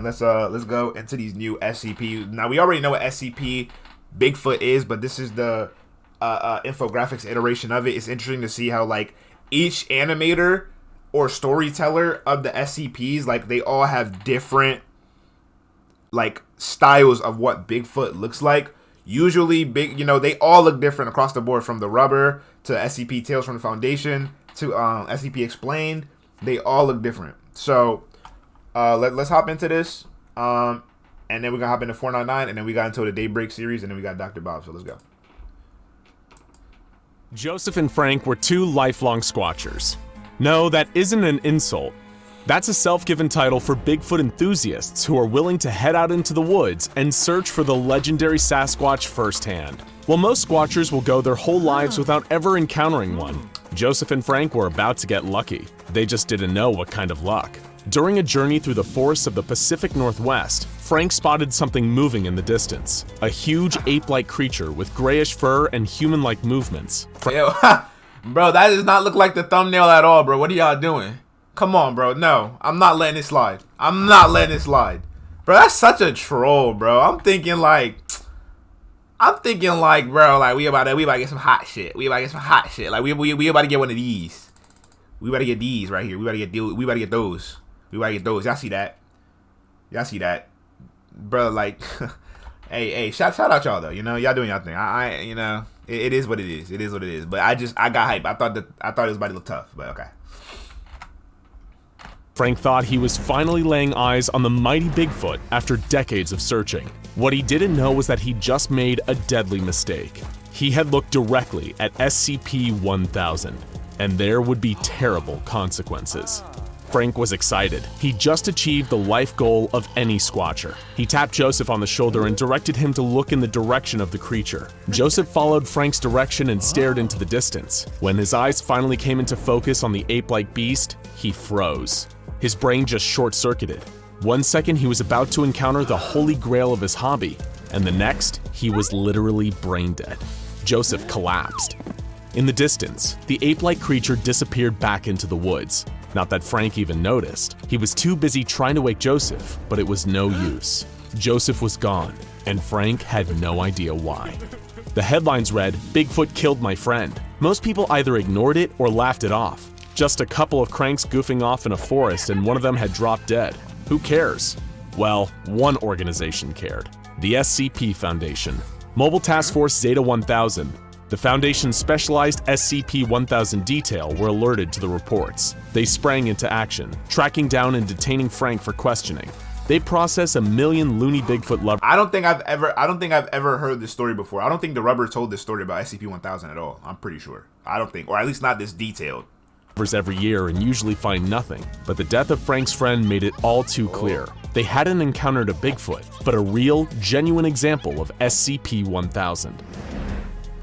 man. Let's go into these new SCP. Now we already know what SCP Bigfoot is, but this is the infographics iteration of it. It's interesting to see how like each animator or storyteller of the SCPs, like they all have different like styles of what Bigfoot looks like. Usually they all look different across the board, from the rubber to SCP Tales from the Foundation to SCP Explained. They all look different. So let's hop into this. And then we're gonna hop into 499, and then we got into the Daybreak series, and then we got Dr. Bob. So let's go. Joseph and Frank were two lifelong squatchers. No, that isn't an insult. That's a self-given title for Bigfoot enthusiasts who are willing to head out into the woods and search for the legendary Sasquatch firsthand. While most squatchers will go their whole lives without ever encountering one, Joseph and Frank were about to get lucky. They just didn't know what kind of luck. During a journey through the forests of the Pacific Northwest, Frank spotted something moving in the distance. A huge ape-like creature with grayish fur and human-like movements. Yo, bro, that does not look like the thumbnail at all, bro. What are y'all doing? Come on, bro. No, I'm not letting it slide. I'm not letting it slide. Bro, that's such a troll, bro. I'm thinking like, bro, like we about to get some hot shit. We about to get some hot shit. Like we about to get one of these. We about to get these right here. We about to get those. We about to get those. Y'all see that? Y'all see that? Bro, like hey, shout out y'all though. You know, y'all doing y'all thing. I you know, it is what it is. It is what it is. But I got hype. I thought it was about to look tough, but okay. Frank thought he was finally laying eyes on the mighty Bigfoot after decades of searching. What he didn't know was that he just made a deadly mistake. He had looked directly at SCP-1000, and there would be terrible consequences. Frank was excited. He just achieved the life goal of any squatcher. He tapped Joseph on the shoulder and directed him to look in the direction of the creature. Joseph followed Frank's direction and stared into the distance. When his eyes finally came into focus on the ape-like beast, he froze. His brain just short-circuited. 1 second he was about to encounter the holy grail of his hobby, and the next, he was literally brain dead. Joseph collapsed. In the distance, the ape-like creature disappeared back into the woods. Not that Frank even noticed. He was too busy trying to wake Joseph, but it was no use. Joseph was gone, and Frank had no idea why. The headlines read, "Bigfoot killed my friend." Most people either ignored it or laughed it off. Just a couple of cranks goofing off in a forest and one of them had dropped dead. Who cares? Well, one organization cared. The SCP Foundation. Mobile Task Force Zeta 1000. The Foundation's specialized SCP-1000 detail were alerted to the reports. They sprang into action, tracking down and detaining Frank for questioning. They process 1 million loony Bigfoot lovers. I don't think I've ever heard this story before. I don't think the rubber told this story about SCP-1000 at all. I'm pretty sure. I don't think, or at least not this detailed. Every year and usually find nothing, but the death of Frank's friend made it all too clear. They hadn't encountered a Bigfoot, but a real, genuine example of SCP-1000.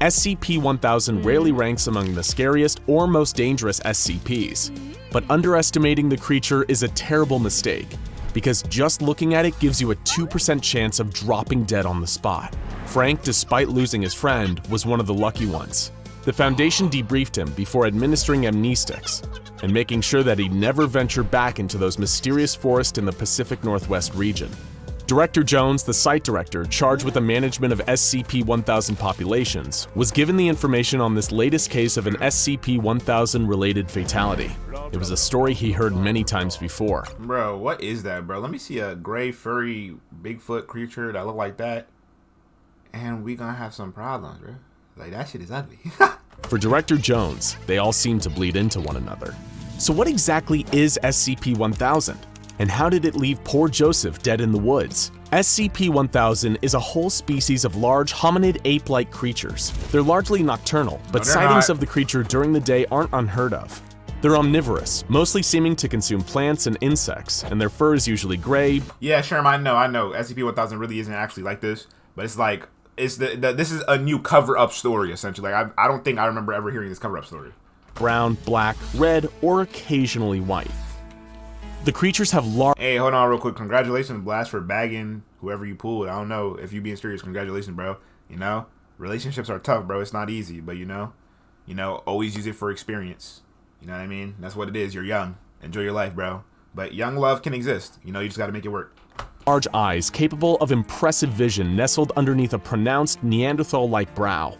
SCP-1000 rarely ranks among the scariest or most dangerous SCPs, but underestimating the creature is a terrible mistake, because just looking at it gives you a 2% chance of dropping dead on the spot. Frank, despite losing his friend, was one of the lucky ones. The Foundation debriefed him before administering amnestics and making sure that he never venture back into those mysterious forests in the Pacific Northwest region. Director Jones, the site director charged with the management of SCP-1000 populations, was given the information on this latest case of an SCP-1000 related fatality. It was a story he heard many times before. Bro, what is that, bro? Let me see a gray, furry Bigfoot creature that look like that, and we gonna have some problems, bro. Like, that shit is ugly. For Director Jones, they all seem to bleed into one another. So what exactly is SCP-1000? And how did it leave poor Joseph dead in the woods? SCP-1000 is a whole species of large hominid ape-like creatures. They're largely nocturnal, but sightings of the creature during the day aren't unheard of. They're omnivorous, mostly seeming to consume plants and insects, and their fur is usually gray. Yeah, Sherm, I know. SCP-1000 really isn't actually like this, but it's like, this is a new cover-up story, essentially. Like, I don't think I remember ever hearing this cover-up story. Brown, black, red, or occasionally white. The creatures have large... Hey, hold on real quick. Congratulations, Blast, for bagging whoever you pulled. I don't know if you being serious. Congratulations, bro. You know, relationships are tough, bro. It's not easy, but you know, always use it for experience. You know what I mean? That's what it is. You're young. Enjoy your life, bro. But young love can exist. You know, you just got to make it work. large eyes capable of impressive vision nestled underneath a pronounced Neanderthal-like brow.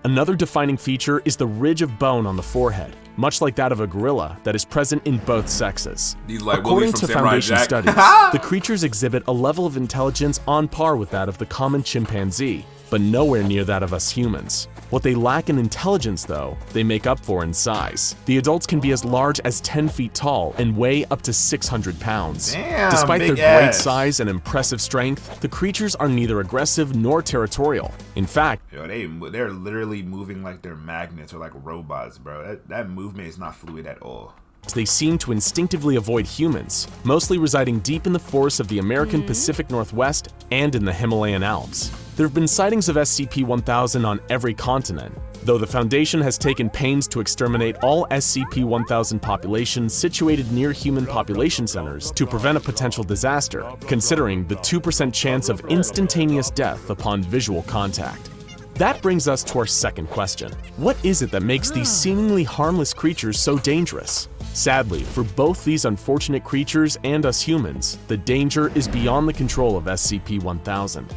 Another defining feature is the ridge of bone on the forehead, much like that of a gorilla, that is present in both sexes. According to Foundation studies, the creatures exhibit a level of intelligence on par with that of the common chimpanzee, but nowhere near that of us humans. What they lack in intelligence, though, they make up for in size. The adults can be as large as 10 feet tall and weigh up to 600 pounds. Damn, despite their big great ass. size and impressive strength, the creatures are neither aggressive nor territorial. In fact, Yo, they're literally moving like they're magnets or like robots, bro. That movement is not fluid at all. they seem to instinctively avoid humans, mostly residing deep in the forests of the American Pacific Northwest and in the Himalayan Alps. There have been sightings of SCP-1000 on every continent, though the Foundation has taken pains to exterminate all SCP-1000 populations situated near human population centers to prevent a potential disaster, considering the 2% chance of instantaneous death upon visual contact. That brings us to our second question. What is it that makes these seemingly harmless creatures so dangerous? Sadly, for both these unfortunate creatures and us humans, the danger is beyond the control of SCP-1000.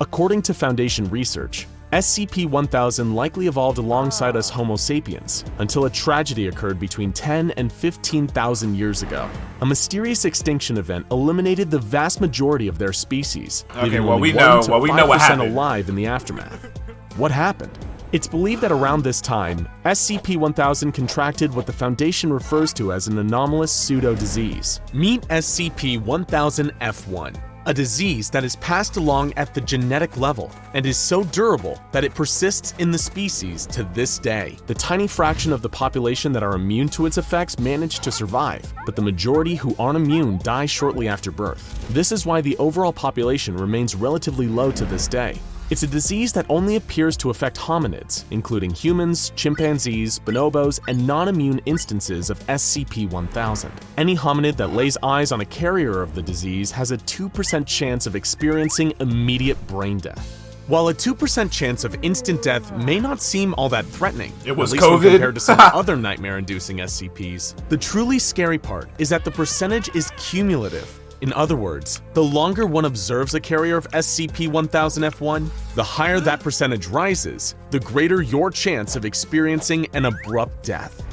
According to Foundation research, SCP-1000 likely evolved alongside us Homo sapiens until a tragedy occurred between 10 and 15,000 years ago. A mysterious extinction event eliminated the vast majority of their species, leaving only 1 to 5% alive in the aftermath. What happened? It's believed that around this time, SCP-1000 contracted what the Foundation refers to as an anomalous pseudo-disease. Meet SCP-1000-F1. A disease that is passed along at the genetic level and is so durable that it persists in the species to this day. The tiny fraction of the population that are immune to its effects manage to survive, but the majority who aren't immune die shortly after birth. This is why the overall population remains relatively low to this day. It's a disease that only appears to affect hominids, including humans, chimpanzees, bonobos, and non-immune instances of SCP-1000. Any hominid that lays eyes on a carrier of the disease has a 2% chance of experiencing immediate brain death. While a 2% chance of instant death may not seem all that threatening, it was at least COVID when compared to some other nightmare-inducing SCPs, the truly scary part is that the percentage is cumulative. In other words, the longer one observes a carrier of SCP-1000-F1, the higher that percentage rises, the greater your chance of experiencing an abrupt death.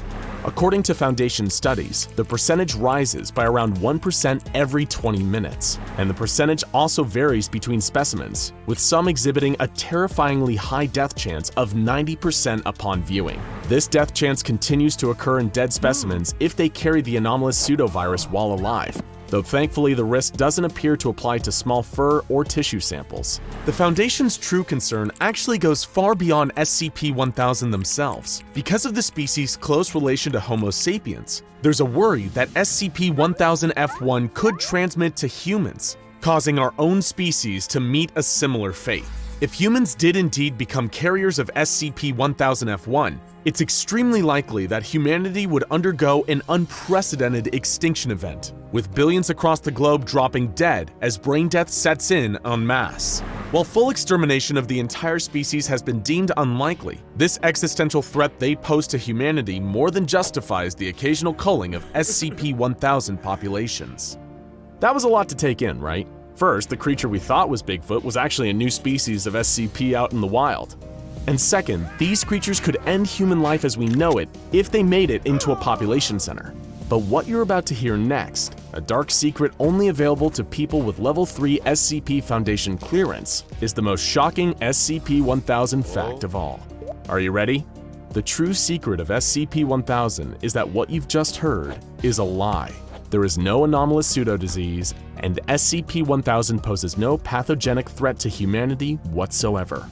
According to Foundation studies, the percentage rises by around 1% every 20 minutes, and the percentage also varies between specimens, with some exhibiting a terrifyingly high death chance of 90% upon viewing. This death chance continues to occur in dead specimens if they carry the anomalous pseudovirus while alive, though thankfully the risk doesn't appear to apply to small fur or tissue samples. The Foundation's true concern actually goes far beyond SCP-1000 themselves. Because of the species' close relation to Homo sapiens, there's a worry that SCP-1000-F1 could transmit to humans, causing our own species to meet a similar fate. If humans did indeed become carriers of SCP-1000-F1, it's extremely likely that humanity would undergo an unprecedented extinction event, with billions across the globe dropping dead as brain death sets in en masse. While full extermination of the entire species has been deemed unlikely, this existential threat they pose to humanity more than justifies the occasional culling of SCP-1000 populations. That was a lot to take in, right? First, the creature we thought was Bigfoot was actually a new species of SCP out in the wild. And second, these creatures could end human life as we know it if they made it into a population center. But what you're about to hear next, a dark secret only available to people with Level 3 SCP Foundation clearance, is the most shocking SCP-1000 fact of all. Are you ready? The true secret of SCP-1000 is that what you've just heard is a lie. There is no anomalous pseudo-disease, and SCP-1000 poses no pathogenic threat to humanity whatsoever.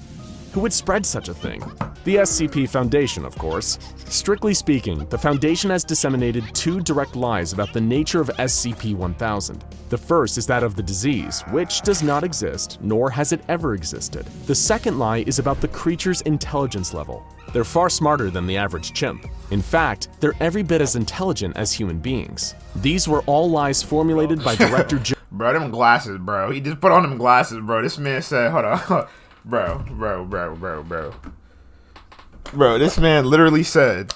Who would spread such a thing? The SCP Foundation, of course. Strictly speaking, the Foundation has disseminated 2 direct lies about the nature of SCP-1000. The first is that of the disease, which does not exist, nor has it ever existed. The second lie is about the creature's intelligence level. They're far smarter than the average chimp. In fact, they're every bit as intelligent as human beings. These were all lies formulated by Director Bro, them glasses, bro. He just put on them glasses, bro. This man said, hold on. Bro, this man literally said,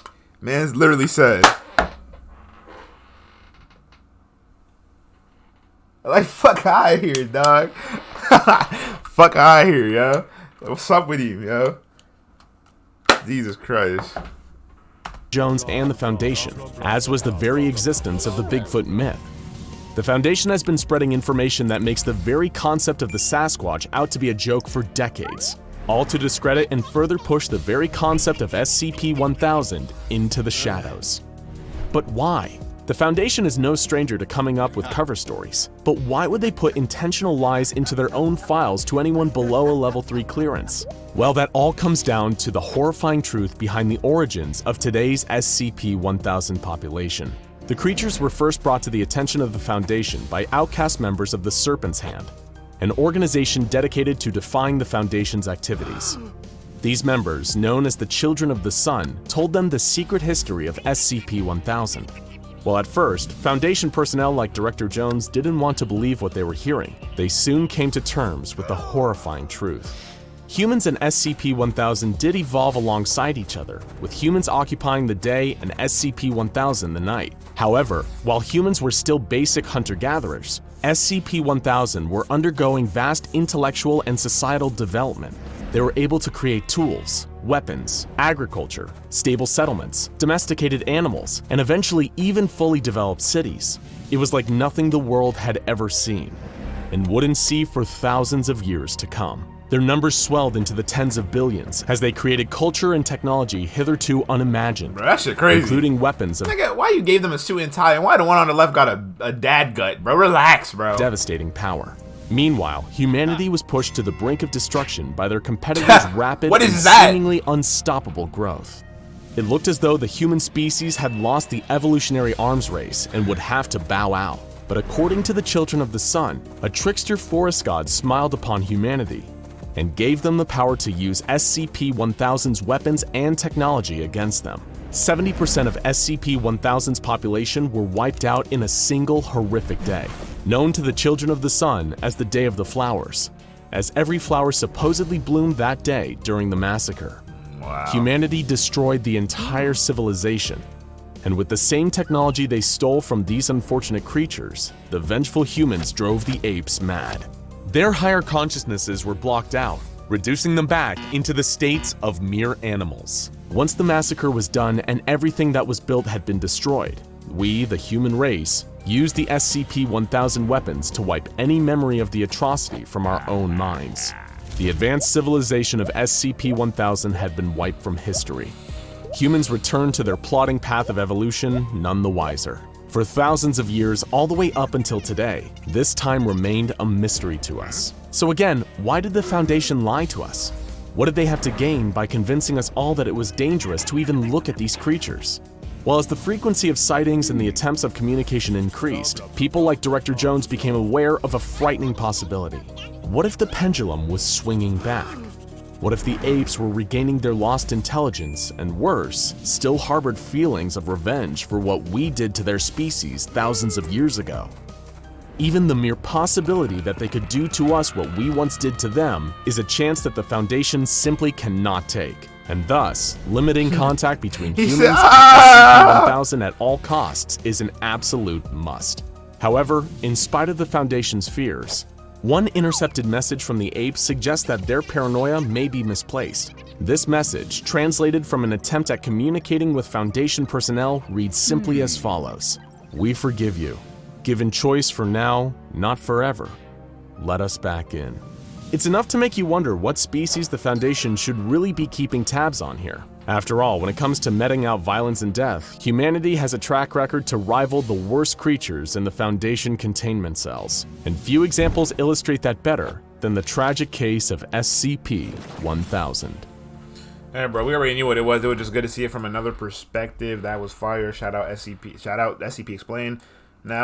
Like, fuck out of here, dog. Fuck out of here, yo. What's up with you, yo? Jesus Christ. Jones and the Foundation, as was the very existence of the Bigfoot myth. The Foundation has been spreading information that makes the very concept of the Sasquatch out to be a joke for decades, all to discredit and further push the very concept of SCP-1000 into the shadows. But why? The Foundation is no stranger to coming up with cover stories, but why would they put intentional lies into their own files to anyone below a level 3 clearance? Well, that all comes down to the horrifying truth behind the origins of today's SCP-1000 population. The creatures were first brought to the attention of the Foundation by outcast members of the Serpent's Hand, an organization dedicated to defying the Foundation's activities. These members, known as the Children of the Sun, told them the secret history of SCP-1000. Well, at first, Foundation personnel like Director Jones didn't want to believe what they were hearing. They soon came to terms with the horrifying truth. Humans and SCP-1000 did evolve alongside each other, with humans occupying the day and SCP-1000 the night. However, while humans were still basic hunter-gatherers, SCP-1000 were undergoing vast intellectual and societal development. They were able to create tools, weapons, agriculture, stable settlements, domesticated animals, and eventually even fully developed cities. It was like nothing the world had ever seen, and wouldn't see for thousands of years to come. Their numbers swelled into the tens of billions as they created culture and technology hitherto unimagined. Bro, that shit crazy. Including weapons of Nigga, why you gave them a suit and tie, and why the one on the left got a dad gut, bro? Relax, bro. devastating power. Meanwhile, humanity was pushed to the brink of destruction by their competitors' rapid and seemingly unstoppable growth. It looked as though the human species had lost the evolutionary arms race and would have to bow out. But according to the Children of the Sun, a trickster forest god smiled upon humanity and gave them the power to use SCP-1000's weapons and technology against them. 70% of SCP-1000's population were wiped out in a single horrific day, known to the Children of the Sun as the Day of the Flowers, as every flower supposedly bloomed that day during the massacre. Wow. Humanity destroyed the entire civilization, and with the same technology they stole from these unfortunate creatures, the vengeful humans drove the apes mad. Their higher consciousnesses were blocked out, reducing them back into the states of mere animals. Once the massacre was done and everything that was built had been destroyed, we, the human race, used the SCP-1000 weapons to wipe any memory of the atrocity from our own minds. The advanced civilization of SCP-1000 had been wiped from history. Humans returned to their plodding path of evolution, none the wiser. For thousands of years, all the way up until today, this time remained a mystery to us. So again, why did the Foundation lie to us? What did they have to gain by convincing us all that it was dangerous to even look at these creatures? Well, as the frequency of sightings and the attempts of communication increased, people like Director Jones became aware of a frightening possibility. What if the pendulum was swinging back? What if the apes were regaining their lost intelligence and, worse, still harbored feelings of revenge for what we did to their species thousands of years ago? Even the mere possibility that they could do to us what we once did to them is a chance that the Foundation simply cannot take, and thus, limiting contact between humans and SCP-1000 at all costs is an absolute must. However, in spite of the Foundation's fears, one intercepted message from the apes suggests that their paranoia may be misplaced. This message, translated from an attempt at communicating with Foundation personnel, reads simply as follows: "We forgive you. Given choice for now, not forever, let us back in." It's enough to make you wonder what species the Foundation should really be keeping tabs on here. After all, when it comes to meting out violence and death, humanity has a track record to rival the worst creatures in the Foundation containment cells, and few examples illustrate that better than the tragic case of SCP-1000. Hey, bro, we already knew what it was. It was just good to see it from another perspective. That was fire. Shout out SCP. Shout out SCP Explained.